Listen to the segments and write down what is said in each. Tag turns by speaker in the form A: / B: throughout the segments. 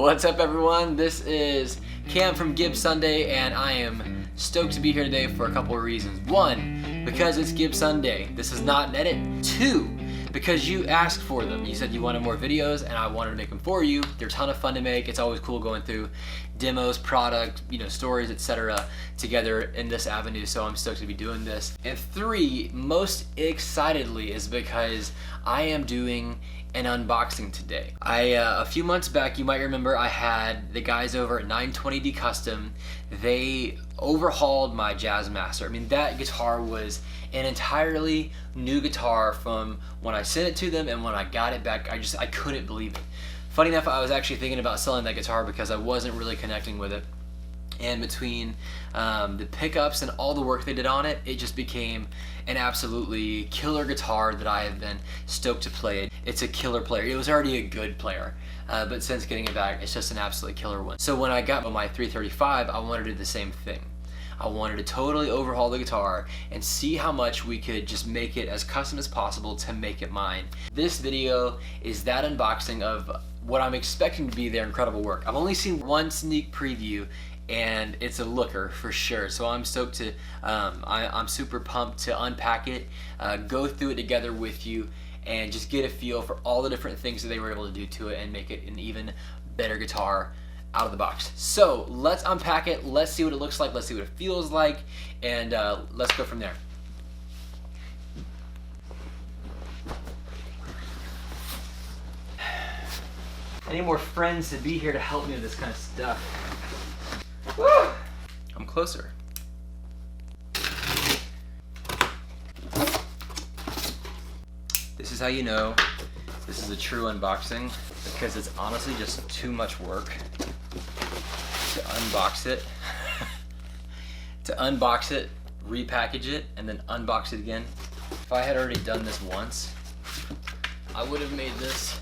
A: What's up, everyone? This is Cam from Gibsunday, and I am stoked to be here today for a couple of reasons. One, because it's Gibsunday. This is not an edit. Two, because you asked for them. You said you wanted more videos, and I wanted to make them for you. They're a ton of fun to make. It's always cool going through demos, product, stories, etc. together in this avenue, so I'm stoked to be doing this. And three, most excitedly, is because I am doing an unboxing today. A few months back, you might remember, I had the guys over at 920D Custom. They overhauled my Jazzmaster. I mean, that guitar was an entirely new guitar from when I sent it to them and when I got it back. I couldn't believe it. Funny enough, I was actually thinking about selling that guitar because I wasn't really connecting with it. And between the pickups and all the work they did on it, it just became an absolutely killer guitar that I have been stoked to play. It's a killer player. It was already a good player, but since getting it back, it's just an absolutely killer one. So when I got my 335, I wanted to do the same thing. I wanted to totally overhaul the guitar and see how much we could just make it as custom as possible to make it mine. This video is that unboxing of what I'm expecting to be their incredible work. I've only seen one sneak preview, and it's a looker for sure. So I'm stoked to, I'm super pumped to unpack it, go through it together with you, and just get a feel for all the different things that they were able to do to it and make it an even better guitar out of the box. So let's unpack it, let's see what it looks like, let's see what it feels like, and let's go from there. I need more friends to be here to help me with this kind of stuff. Woo! I'm closer. This is how you know this is a true unboxing, because it's honestly just too much work to unbox it. To unbox it, repackage it, and then unbox it again. If I had already done this once, I would have made this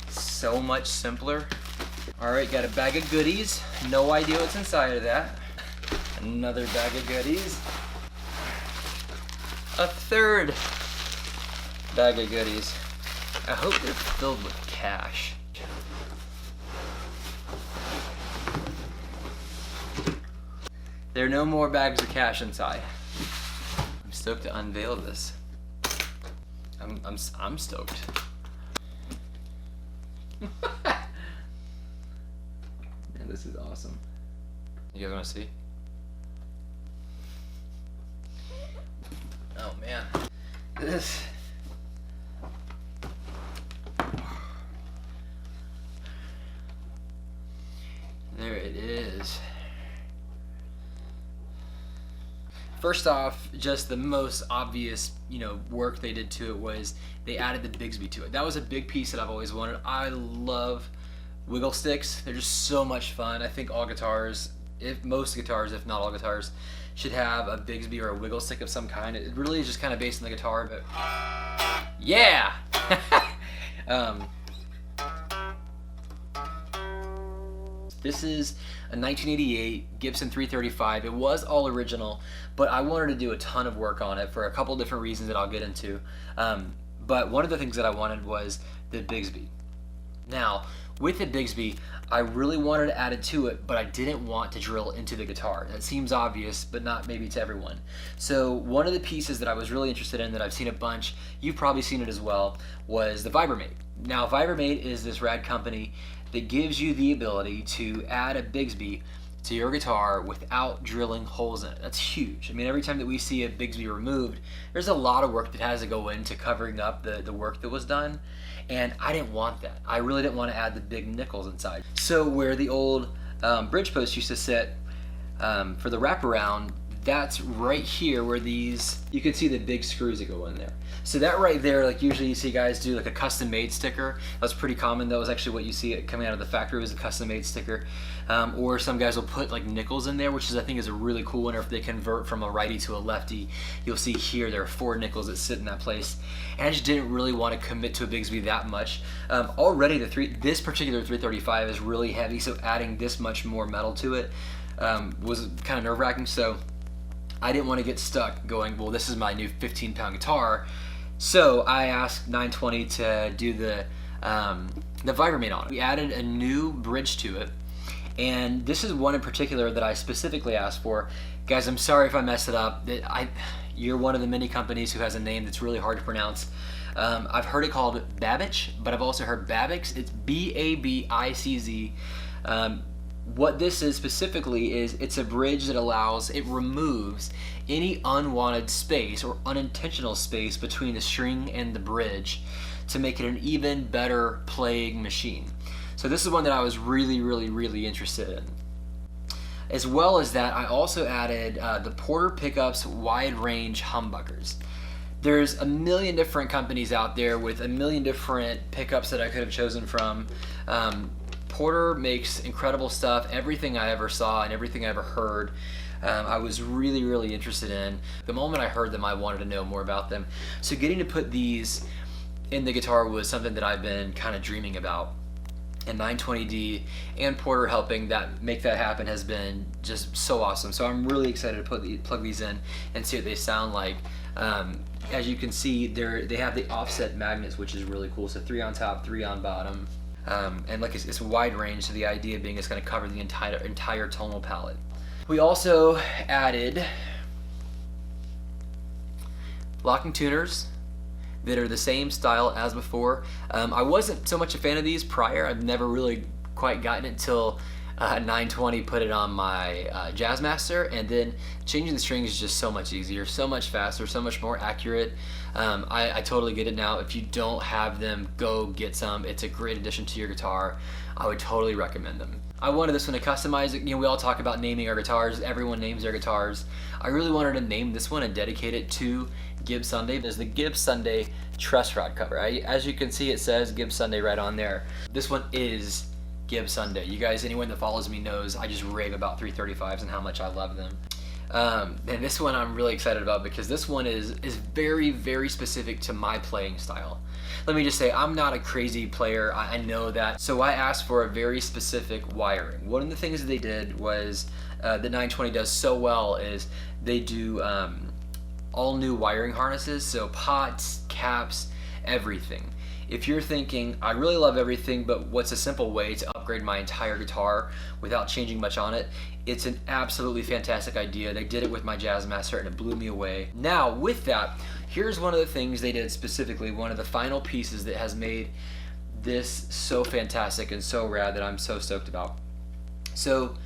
A: so much simpler. Alright, got a bag of goodies. No idea what's inside of that. Another bag of goodies. A third bag of goodies. I hope they're filled with cash. There are no more bags of cash inside. I'm stoked to unveil this. I'm stoked. Man, this is awesome. You guys want to see? Oh man, this. There it is. First off, just the most obvious, work they did to it was they added the Bigsby to it. That was a big piece that I've always wanted. I love wiggle sticks. They're just so much fun. I think all guitars, most guitars, if not all guitars, should have a Bigsby or a wiggle stick of some kind. It really is just kind of based on the guitar, but yeah. This is a 1988 Gibson 335. It was all original, but I wanted to do a ton of work on it for a couple different reasons that I'll get into. But one of the things that I wanted was the Bigsby. Now, with the Bigsby, I really wanted to add it to it, but I didn't want to drill into the guitar. That seems obvious, but not maybe to everyone. So one of the pieces that I was really interested in, that I've seen a bunch, you've probably seen it as well, was the Vibramate. Now, Vibramate is this rad company that gives you the ability to add a Bigsby to your guitar without drilling holes in it. That's huge. I mean, every time that we see a Bigsby removed, there's a lot of work that has to go into covering up the work that was done, and I didn't want that. I really didn't want to add the big nickels inside. So where the old bridge post used to sit for the wraparound, that's right here where these, you can see the big screws that go in there. So that right there, like usually you see guys do like a custom made sticker. That's pretty common. That was actually what you see coming out of the factory, was a custom made sticker. Or some guys will put like nickels in there, which is, I think, is a really cool one. Or if they convert from a righty to a lefty, you'll see here there are 4 nickels that sit in that place. And I just didn't really want to commit to a Bigsby that much. Already this particular 335 is really heavy, so adding this much more metal to it was kind of nerve-wracking. So I didn't want to get stuck going, well, this is my new 15-pound guitar. So I asked 920 to do the the Vibramate on it. We added a new bridge to it, and this is one in particular that I specifically asked for. Guys, I'm sorry if I messed it up. You're one of the many companies who has a name that's really hard to pronounce. I've heard it called Babich, but I've also heard Babix. It's B-A-B-I-C-Z. What this is specifically is it's a bridge that it removes any unwanted space or unintentional space between the string and the bridge to make it an even better playing machine. So this is one that I was really interested in. As well as that, I also added the Porter Pickups wide range humbuckers. There's a million different companies out there with a million different pickups that I could have chosen from. Porter makes incredible stuff. Everything I ever saw and everything I ever heard, I was really interested in. The moment I heard them, I wanted to know more about them. So getting to put these in the guitar was something that I've been kind of dreaming about. And 920D and Porter helping make that happen has been just so awesome. So I'm really excited to plug these in and see what they sound like. As you can see, they have the offset magnets, which is really cool. So 3 on top, 3 on bottom, and like it's wide range. So the idea being it's going to cover the entire tonal palette. We also added locking tuners that are the same style as before. I wasn't so much a fan of these prior. I've never really quite gotten it till 920 put it on my Jazzmaster, and then changing the strings is just so much easier, so much faster, so much more accurate. I totally get it now. If you don't have them, go get some. It's a great addition to your guitar. I would totally recommend them. I wanted this one to customize it. You know, we all talk about naming our guitars. Everyone names their guitars. I really wanted to name this one and dedicate it to Gibsunday. There's the Gibsunday truss rod cover. As you can see, it says Gibsunday right on there. This one is Gibsunday. You guys, anyone that follows me knows I just rave about 335s and how much I love them. And this one I'm really excited about because this one is very specific to my playing style. Let me just say, I'm not a crazy player, I know that. So I asked for a very specific wiring. One of the things that they did was, that 920 does so well, is they do all new wiring harnesses, so pots, caps, everything. If you're thinking, I really love everything, but what's a simple way to upgrade my entire guitar without changing much on it? It's an absolutely fantastic idea. They did it with my Jazzmaster and it blew me away. Now, with that, here's one of the things they did specifically, one of the final pieces that has made this so fantastic and so rad that I'm so stoked about. So,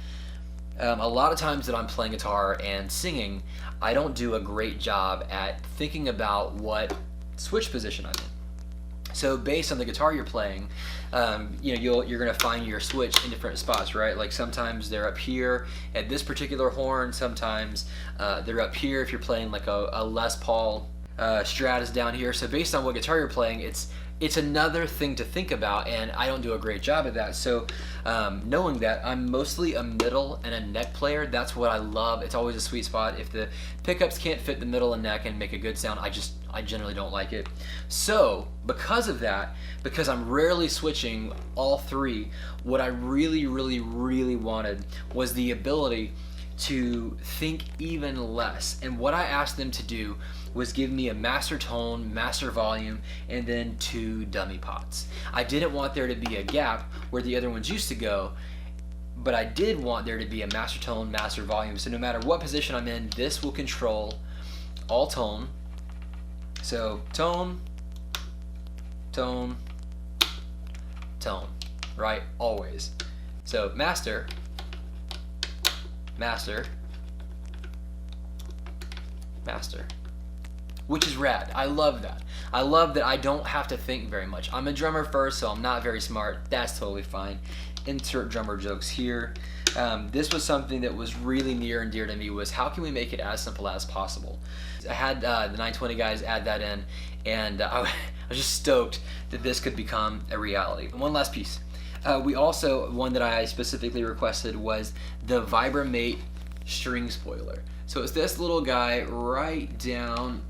A: a lot of times that I'm playing guitar and singing, I don't do a great job at thinking about what switch position I'm in. So based on the guitar you're playing, you're gonna find your switch in different spots, right? Like sometimes they're up here at this particular horn, sometimes they're up here if you're playing like a Les Paul. Strat is down here. So based on what guitar you're playing, it's another thing to think about, and I don't do a great job at that. So knowing that I'm mostly a middle and a neck player, that's what I love. It's always a sweet spot. If the pickups can't fit the middle and neck and make a good sound, I generally don't like it. So because of that, because I'm rarely switching all three, what I really wanted was the ability to think even less. And what I asked them to do was give me a master tone, master volume, and then 2 dummy pots. I didn't want there to be a gap where the other ones used to go, but I did want there to be a master tone, master volume. So no matter what position I'm in, this will control all tone. So tone, tone, tone, right? Always. So master, master, master, which is rad. I love that. I love that I don't have to think very much. I'm a drummer first, so I'm not very smart. That's totally fine. Insert drummer jokes here. This was something that was really near and dear to me, was how can we make it as simple as possible? I had the 920 guys add that in, and I was just stoked that this could become a reality. And one last piece. We also, one that I specifically requested was the Vibramate string spoiler. So it's this little guy right down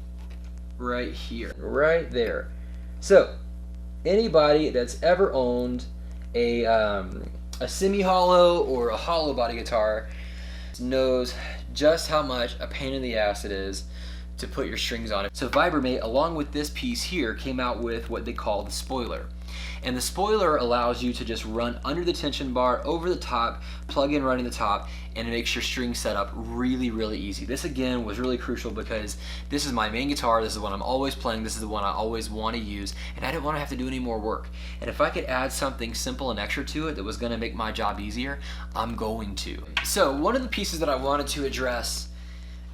A: right here, right there. So anybody that's ever owned a semi-hollow or a hollow body guitar knows just how much a pain in the ass it is to put your strings on it. So Vibramate, along with this piece here, came out with what they call the spoiler. And the spoiler allows you to just run under the tension bar, over the top, plug in running the top, and it makes your string setup really, really easy. This again was really crucial because this is my main guitar, this is the one I'm always playing, this is the one I always want to use, and I didn't want to have to do any more work. And if I could add something simple and extra to it that was going to make my job easier, I'm going to. So one of the pieces that I wanted to address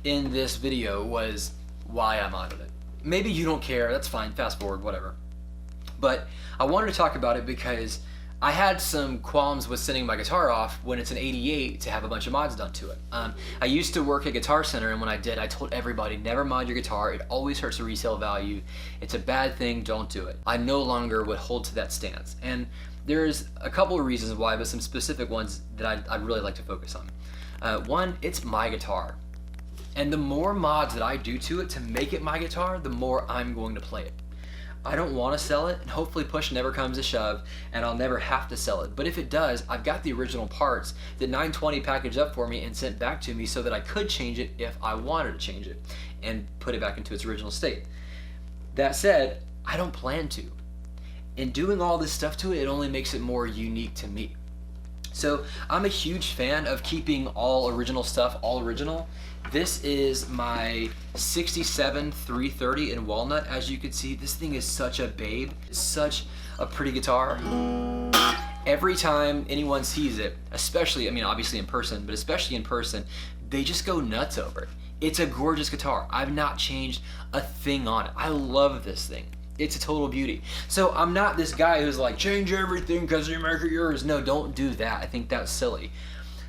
A: in this video was why I modded it. Maybe you don't care, that's fine, fast forward, whatever. But I wanted to talk about it because I had some qualms with sending my guitar off when it's an 88 to have a bunch of mods done to it. I used to work at Guitar Center, and when I did, I told everybody, never mod your guitar, it always hurts the resale value, it's a bad thing, don't do it. I no longer would hold to that stance. And there's a couple of reasons why, but some specific ones that I'd really like to focus on. One, it's my guitar. And the more mods that I do to it to make it my guitar, the more I'm going to play it. I don't want to sell it, and hopefully push never comes to shove, and I'll never have to sell it. But if it does, I've got the original parts that 920 packaged up for me and sent back to me so that I could change it if I wanted to change it and put it back into its original state. That said, I don't plan to. In doing all this stuff to it, it only makes it more unique to me. So I'm a huge fan of keeping all original stuff all original. This is my 67 330 in walnut. As you can see, this thing is such a babe. It's such a pretty guitar. Every time anyone sees it, especially, I mean obviously in person, but especially in person, they just go nuts over it. It's a gorgeous guitar. I've not changed a thing on it. I love this thing. It's a total beauty. So I'm not this guy who's like, change everything because you make it yours. No, don't do that. I think that's silly.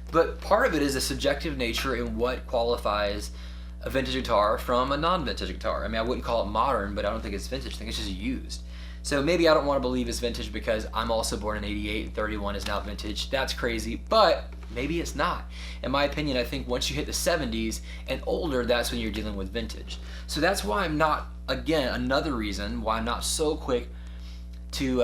A: But part of it is a subjective nature in what qualifies a vintage guitar from a non-vintage guitar. I mean, I wouldn't call it modern, but I don't think it's vintage. I think it's just used. So maybe I don't want to believe it's vintage because I'm also born in 88 and 31 is now vintage. That's crazy, but maybe it's not. In my opinion, I think once you hit the 70s and older, that's when you're dealing with vintage. So that's why I'm not, again, another reason why I'm not so quick to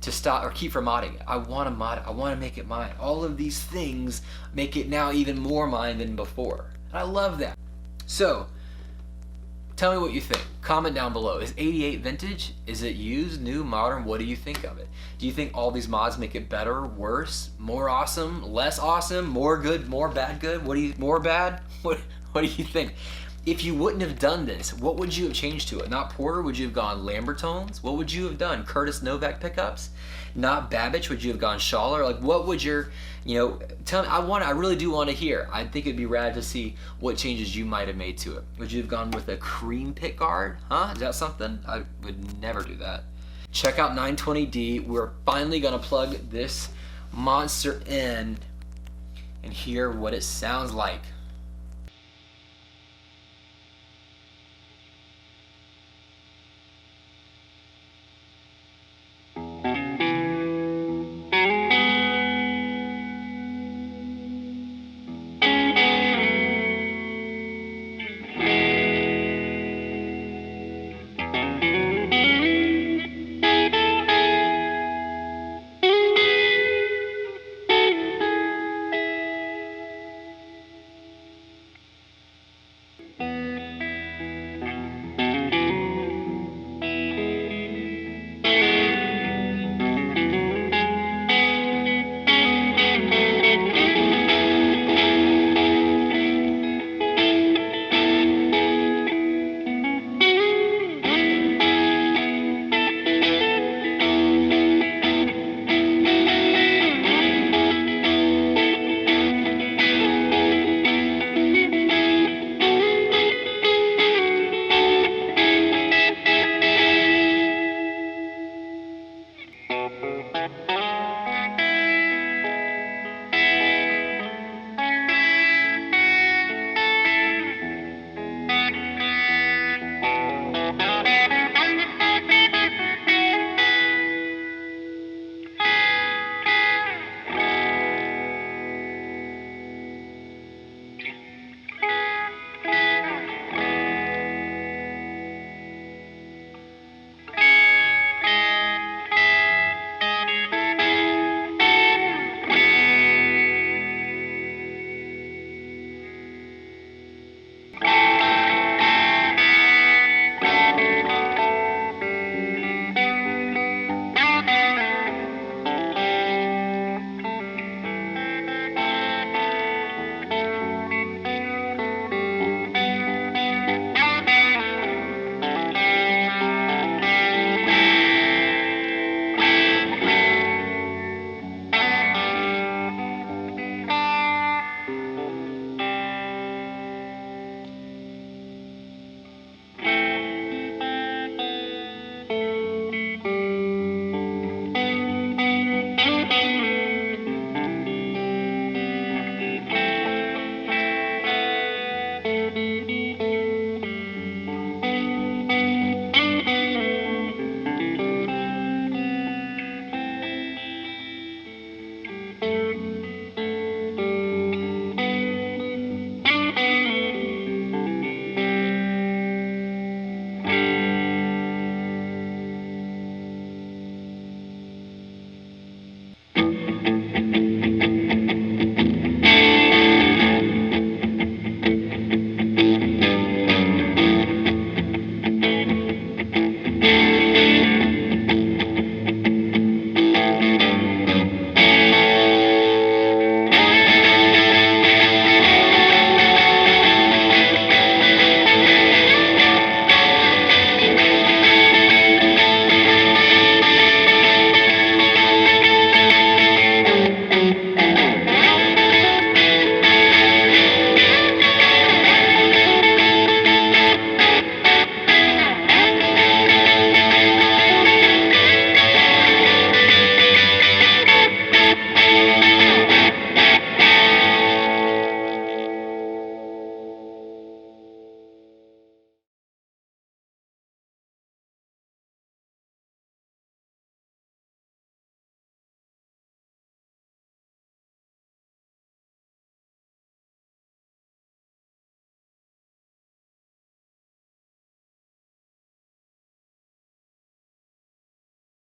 A: stop or keep from modding it. I want to mod it. I want to make it mine. All of these things make it now even more mine than before. And I love that. So, tell me what you think. Comment down below. Is 88 vintage? Is it used, new, modern? What do you think of it? Do you think all these mods make it better, worse, more awesome, less awesome, more good, more bad good? More bad? What do you think? If you wouldn't have done this, what would you have changed to it? Not Porter, would you have gone Lambertones? What would you have done? Curtis Novak pickups? Not Babbage, would you have gone Schaller? Like what would your, tell me, I really do want to hear. I think it'd be rad to see what changes you might have made to it. Would you have gone with a cream pick guard? Huh? Is that something? I would never do that. Check out 920D. We're finally gonna plug this monster in and hear what it sounds like.